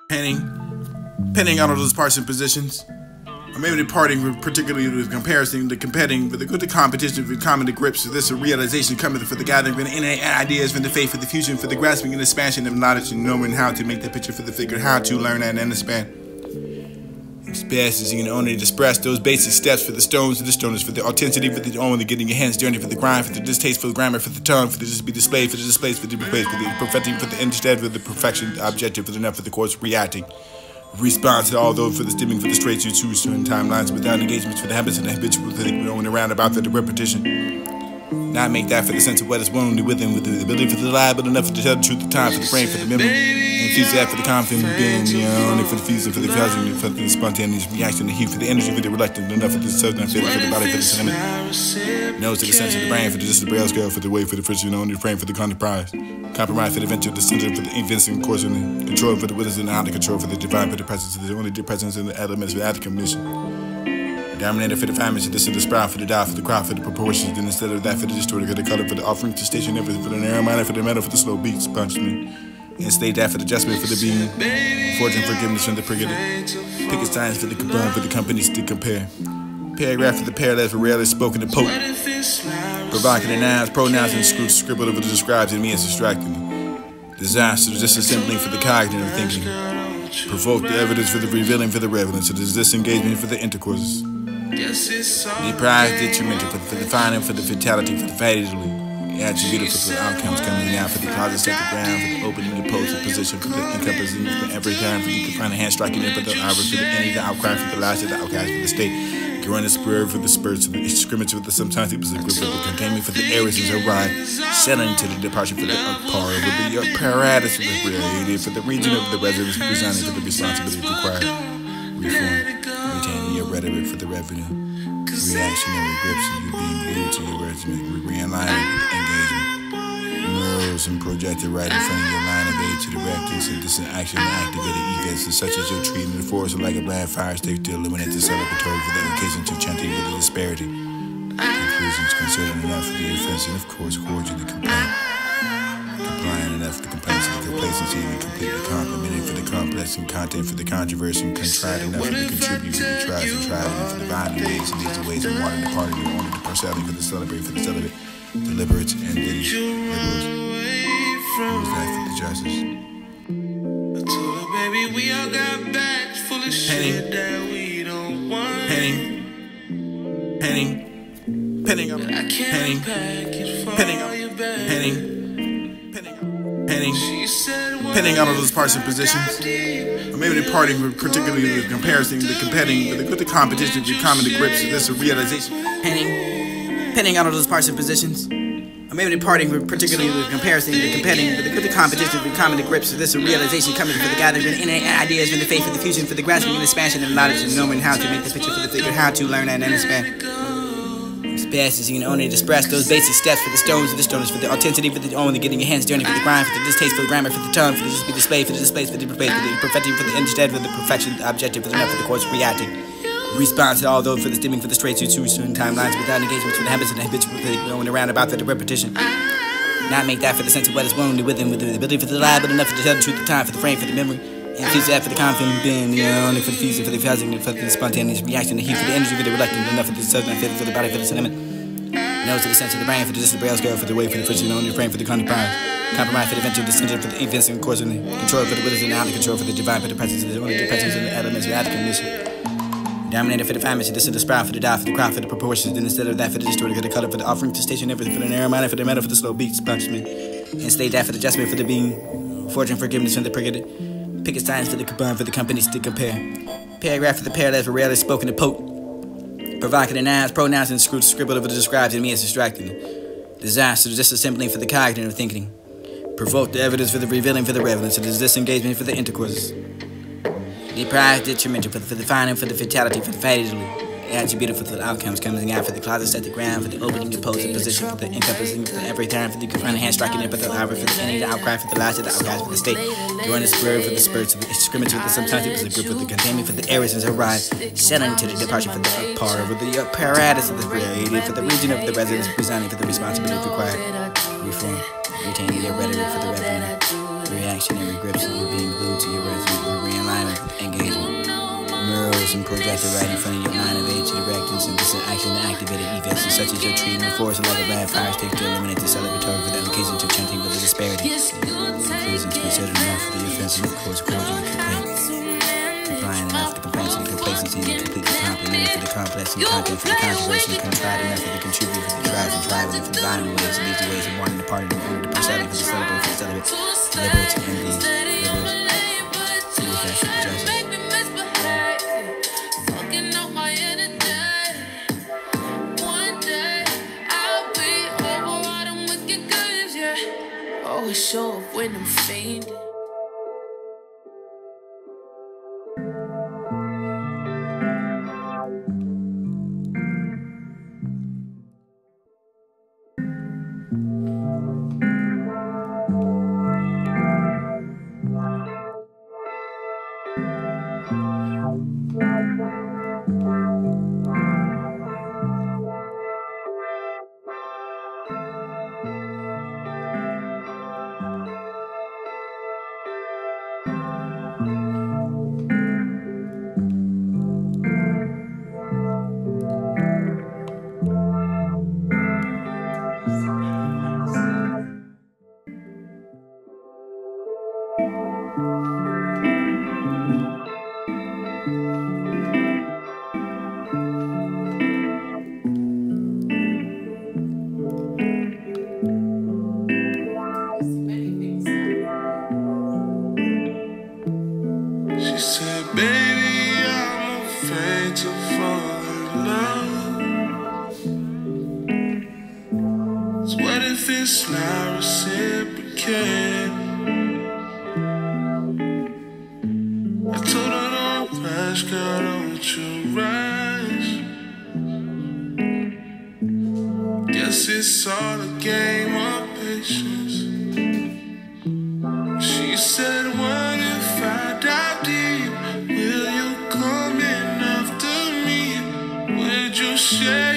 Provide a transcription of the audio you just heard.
penning on all those parts and positions, or maybe departing, particularly with comparison, the competing, with the competition, with common to grips, with this realization coming for the gathering, for the innate ideas, for the faith, for the fusion, for the grasping and expansion of knowledge, and knowing how to make the picture for the figure, how to learn and understand. Experiences you can only express those basic steps for the stones, for the stoners, for the authenticity, for the only getting your hands dirty, for the grind, for the distasteful grammar, for the tongue, for the just be displayed, for the displays, for the displays, for the perfecting, for the instead, for the perfection, the objective, for the enough, for the course reacting. Response to all those for the stimming, for the straight you choose certain timelines without engagements, for the habits and the habitual thing going around about for the repetition. Not make that for the sense of what is wounded within, with the ability for the lie, but enough to tell the truth, the time for the brain, for the memory, and infuse that for the confident being, only for the fusing, for the causing, for the spontaneous reaction, the heat, for the energy, for the reluctant, enough for the southern feeling, for the body, for the sentiment, nose to the sense of the brain, for the just the braille scale, for the way, for the friction, only the frame, for the compromise for the venture, the center, for the invincible course, and the control, for the witness and out of control, for the divine, for the presence, for the only the presence and the elements, for the commission. Dominator for the family, so this is the sprout, for the dial, for the crowd, for the proportions, then instead of that, for the distorted, for the color, for the offering, to station, everything, for the narrow minded, for the metal, for the slow beats, punishment, and state that for the adjustment, for the being, fortune, forgiveness, from the pregnant, pick its signs for the combine, for the companies to compare, paragraph for the parallels, for rarely spoken to poke, provocative nouns, pronouns, and scribbled over the describes, and me as distracting, disaster, just assembling for the cognitive thinking, provoke the evidence for the revealing, for the relevance, so there's disengagement for the intercourses. The prize detrimental for the finding, for the fatality, for the fatally. The attribute for the outcomes coming out, for the closet set the ground, for the opening the pose, the position, for the encompassing, for every time, for the confining hand striking in, for the hours, for the any, the outcry, for the last of the outcast, for the state. Growing the spirit for the spurs, for the scrimmage, for the sometimes it was a group of the containment, for the areas as a ride, settling to the departure for the par, for the apparatus for the created, for the region of the residents, resigning for the responsibility required. Reform, retaining your rhetoric for the revenue, reactionary grips, and you being glued to your regimen, realigning engagement, murals and projected right in front of your line of aid to direct this and this action and activated events such as your treating the force like a blind fire stick to eliminate the celebratory for the occasion to chanting with the disparity. Conclusions concerning enough for the offense and of course cordial the complaint. Complying enough the complaints of the complacency and completely complimenting for the complex and content for the controversy and contrite enough for the contribute for the tries and tried enough for the binding ways and these ways and wanting the party and only the parcelling for the celebrate for the celibate, deliberate and the liberals. Who's that for the justice? I told her, baby, we all got bags full of shit that we don't want. Penning on all those parts and positions, or maybe departing, particularly with comparison, the competing, with the competition, with common to grips, with this realization. Penning on all those parts and positions, or maybe departing, particularly with comparison, the competing, with the competition, with common to grips, with this realization coming for the gathering, for the innate ideas, for the faith, for the fusion, for the grasping and expansion of knowledge, and knowing how to make the picture for the figure, how to learn and understand. Passes, you can only express those basic steps for the stones, for the stoners, for the authenticity, for the only getting your hands dirty, for the grind, for the distasteful grammar, for the tongue, for the just be displayed, for the displays, for the displays, for the perfecting, for the instead, for the perfection, the objective, for the enough, for the course reacting. Response to all those for the stimming, for the straight to certain timelines without engagements, for the habits and the habitual going around about for the repetition. Not make that for the sense of what is wounded within, with the ability for the lie, but enough to tell the truth, the time for the frame, for the memory. Infuse that for the confident being, only for the fusing, for the causing, for the spontaneous reaction, the heat, for the energy, for the reluctant, enough for the southern feeling, for the body, for the sentiment. Nose to the sense of the brain, for the just the braille scale, for the way, for the friction, only the frame, for the compromise for the venture, the center, for the invincible course, and the control, for the witness and out of control, for the divine, for the presence, for the only the presence and the elements, for the commission. Dominator for the family, so this is the sprout, for the dial, for the crowd, for the proportions, then instead of that, for the distorted, for the color, for the offering, to station, everything, for the narrow minded, for the metal, for the slow beats, punishment, and state that for the adjustment, for the being, fortune, forgiveness, from the pregnant, pick its signs for the combine, for the companies to compare, paragraph for the parallels, for rarely spoken to poke, provocative nouns, pronouns, and scribbled over the describes and me as distracting. Disaster, disassembling for the cognitive thinking. Provoke the evidence for the revealing, for the relevance, so there's disengagement for the intercourses. Deprived, detrimental for the finding, for the fatality, for the fatally. Attributed for the outcomes coming out, for the closet set the ground, for the opening the pose, the position, for the encompassing, for every time, for the confining hand striking in, for the hour, for the any, the outcry, for the last of the outcast, for the state. Growing the spirit for the spurs, for the scrimmage, for the sometimes it was a group, for the containment, for the areas as a ride, settling to the departure, for the par, for the apparatus of the created, for the region of the residents, resigning for the responsibility required. Reform, retaining your rhetoric for the revenue, reactionary grips, and you being glued to your resume, projected right in front of your mind of age to direct and synthesis action to activate it. Effects such as your treatment force like a bad fire stick to eliminate the celebratory for the application to chanting with the disparity. Conclusions considered enough for the offensive course according to the complaint. Complying enough for the compensity, complacency, and completely complimented for the complex and content for the controversy, contrived enough for the contribute for the trials and tribal for the violent ways and these ways of wanting the party in order to pursue for the celebrate for the celibate, deliberate, and these liberals. Always show up when I'm fainting. She said, baby, I'm afraid to fall in love. So what if it's not reciprocated? I told her, don't rush, girl, don't you rush. Guess it's all a game of patience. She said, what if I dive deep? Will you come in after me? Would you share